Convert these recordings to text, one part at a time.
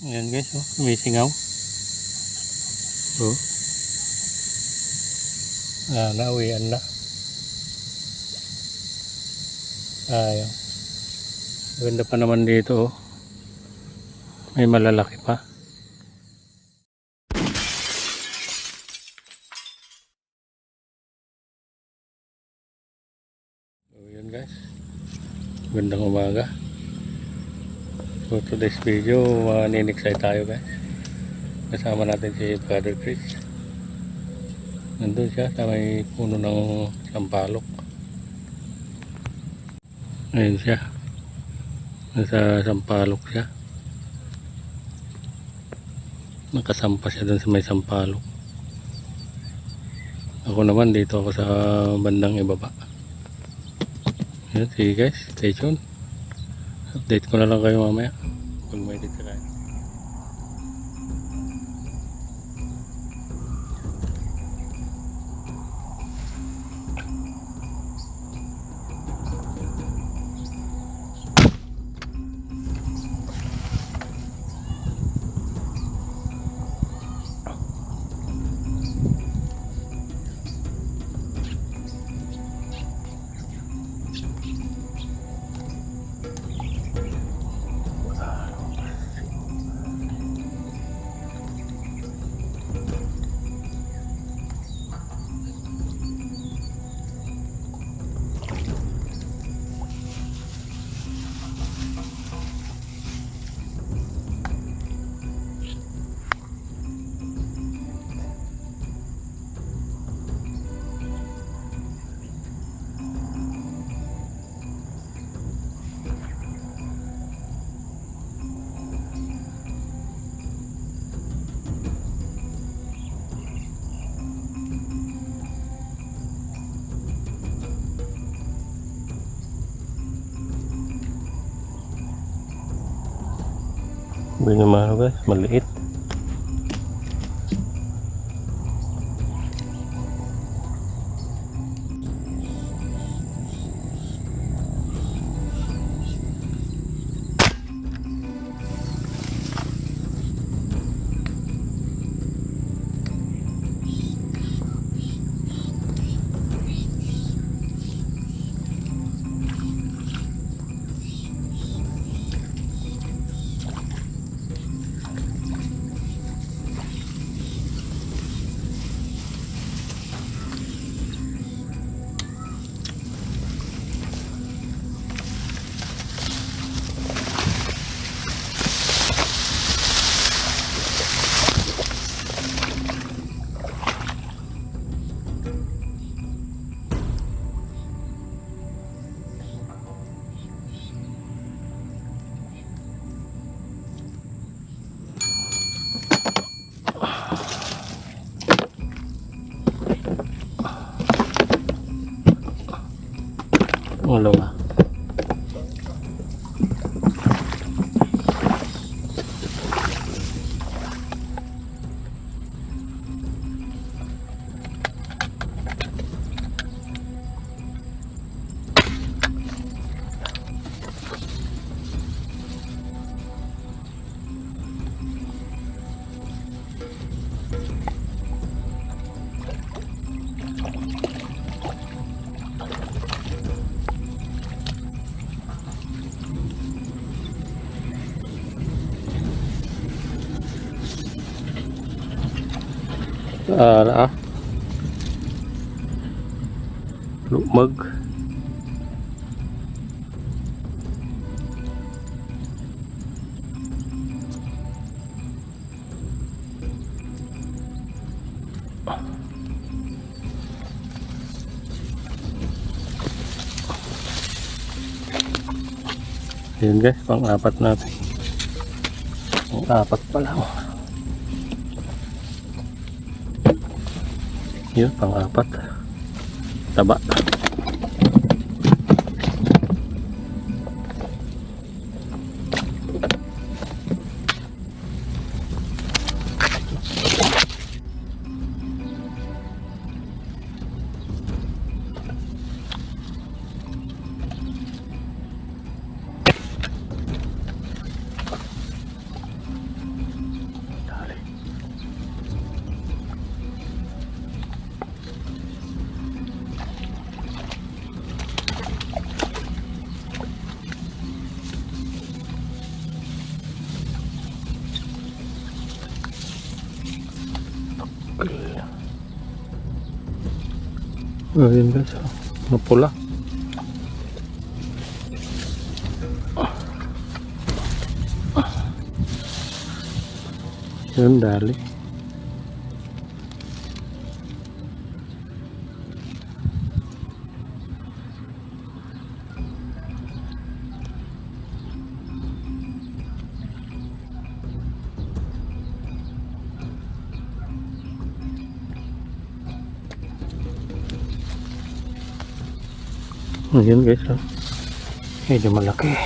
Ayan guys, oh, sumisingaw. Oh, nauwian na. Ayan. Ganda pa naman dito, oh. May malalaki pa. So, yun guys. Gandang umaga. So, today's video, maninexay tayo guys. Kasama natin si Brother Chris. Nandun siya sa may puno ng sampalok. Ayun siya. Nasa sampalok siya. Nakasampa siya dun sa may sampalok. Ako naman dito ako sa bandang ibaba. Ayun, sige guys, stay tuned. Update ko na lang kayo mamaya pag may dito kayo. Yun yung mga guys, maliit. Dalawa. Lumag. Ayun guys, pang-apat natin. Pang-apat pa lang. Yun, pang-apat. Taba. Ayun guys, napula. Yun, dali. Ayun guys, medyo malaki.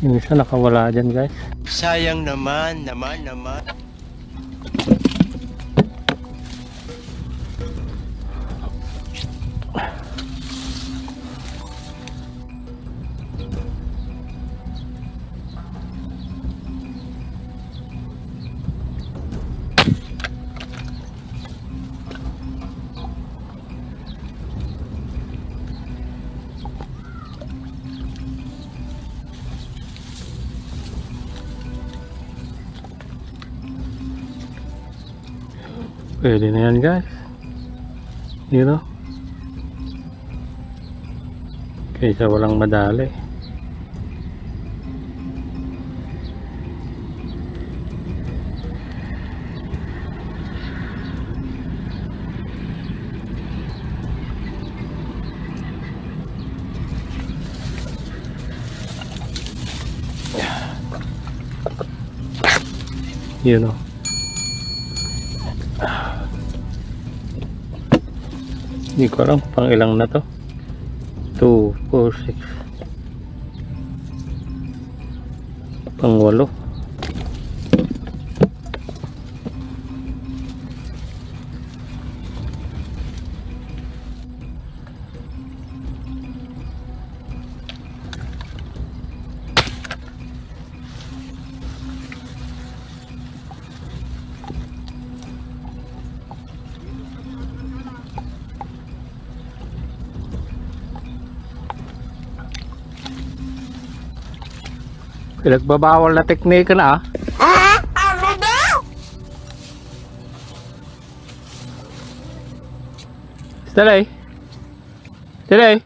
Yung isa nakawala dyan guys. Sayang naman. Pwede na yan guys. You know? Kaysa walang madali. You know? Hindi ko alam pang ilang na to. 2, 4, 6 pang 8. Pinagbabawal na teknika na Ano daw? Dali. Dali.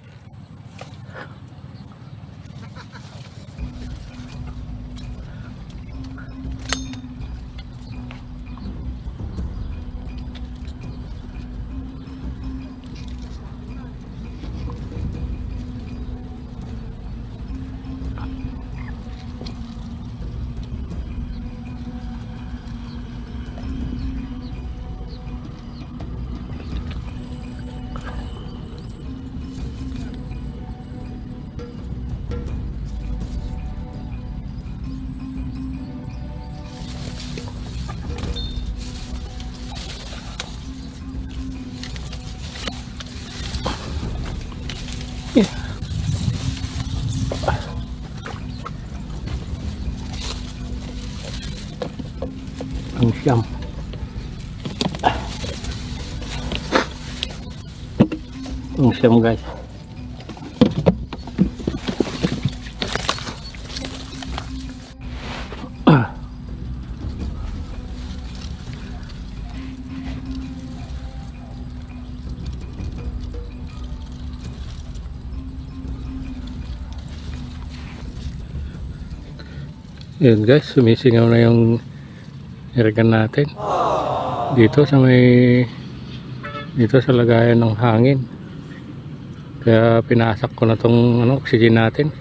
Ang siyam. Ang siyam guys. Yun guys, sumisingaw na yung airgun natin dito sa sa lagayan ng hangin, kaya pinasak ko na tong oxygen natin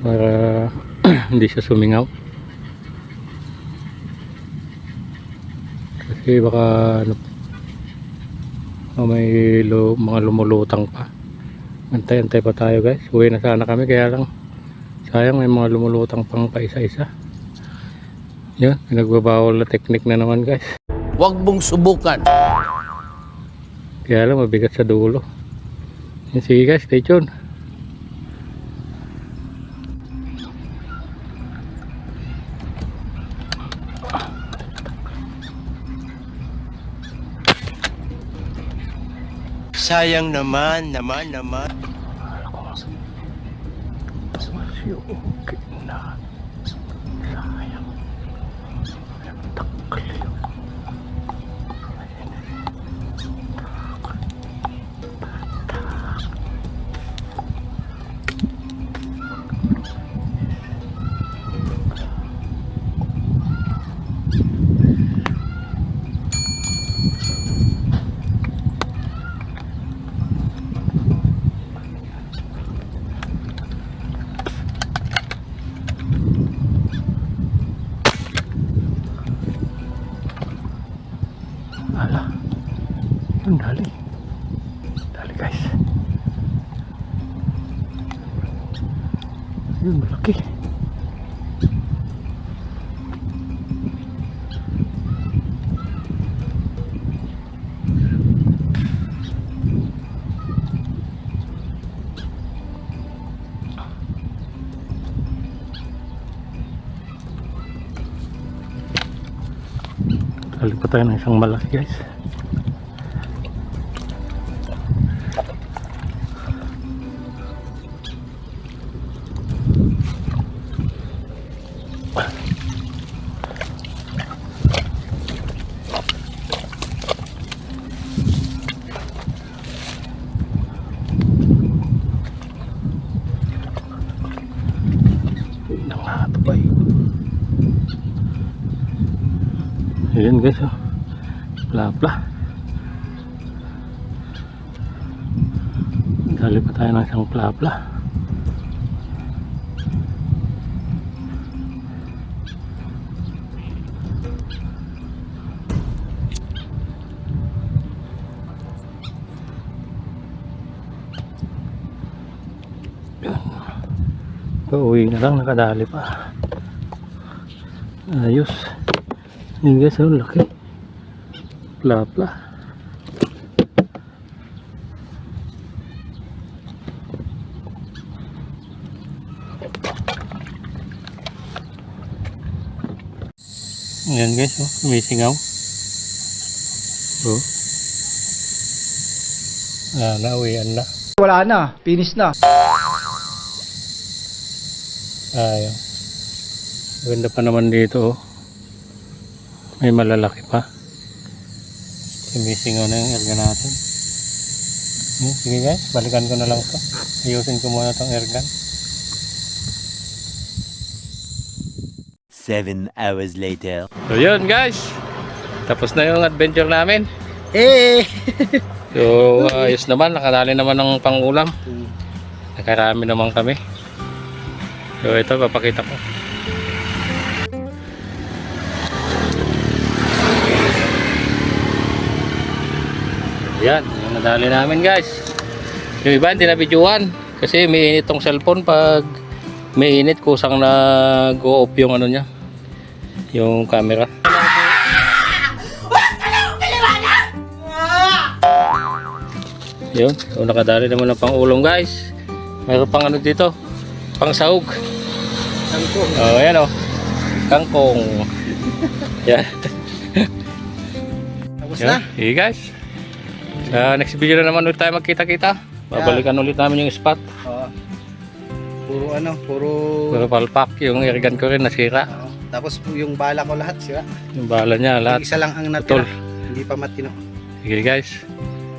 para hindi siya sumingaw, kasi baka may mga lumulutang pa. Antay-antay pa tayo guys, uwi na sana kami, kaya lang sayang may mga lumulutang pang paisa-isa. Yan, pinagbabawal na technique na naman guys. Huwag mong subukan. Kaya lang mabigat sa dulo. Yan, sige guys, stay tuned. Sayang naman. Yun, malaki. Tali pa tayo ng isang malaki guys. Nangatubay. Ayan guys, oh. Plapla. Dali pa tayo ng isang plapla. Yan. Pauwi na lang, nakadali pa. Ayos. Yun guys, oh, laki. Plapla. Ayan guys, oh, sumisingaw. Oh. Nauwian na. Wala na, finish na. Ayun. Ganda pa naman dito, oh. May malalaki pa. Sumisingaw na yung airgun natin. Sige guys, balikan ko na lang ito. Ayusin ko muna itong airgun. 7 hours later. So yun guys, tapos na yung adventure namin. Eh! So ayos naman, nakadali naman ng pangulam. Nakarami naman kami. So ito, papakita ko. Yan, yung nadali namin guys. Yung iba hindi na videoan kasi may init tong cellphone. Pag may init, kusang nag-go off yung ano niya, yung camera. Yun, so nakadali naman ng pang-ulong guys. Mayroon pang ano dito, pang sahog. Kangkong. Oh, ayan oh, kangkong. Yan. Tapos Yan, na. hey guys. Sa next video na naman ulit tayo magkita-kita. Babalikan ulit namin yung spot. Oo. Puro ano, puro... Pero palpak, yung airgun ko rin nasira. Oo. Tapos yung bala ko lahat sira. Yung bala niya, Yung lahat. isa lang ang Putol. natira. Hindi pa matino. Sige guys.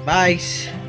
Bye!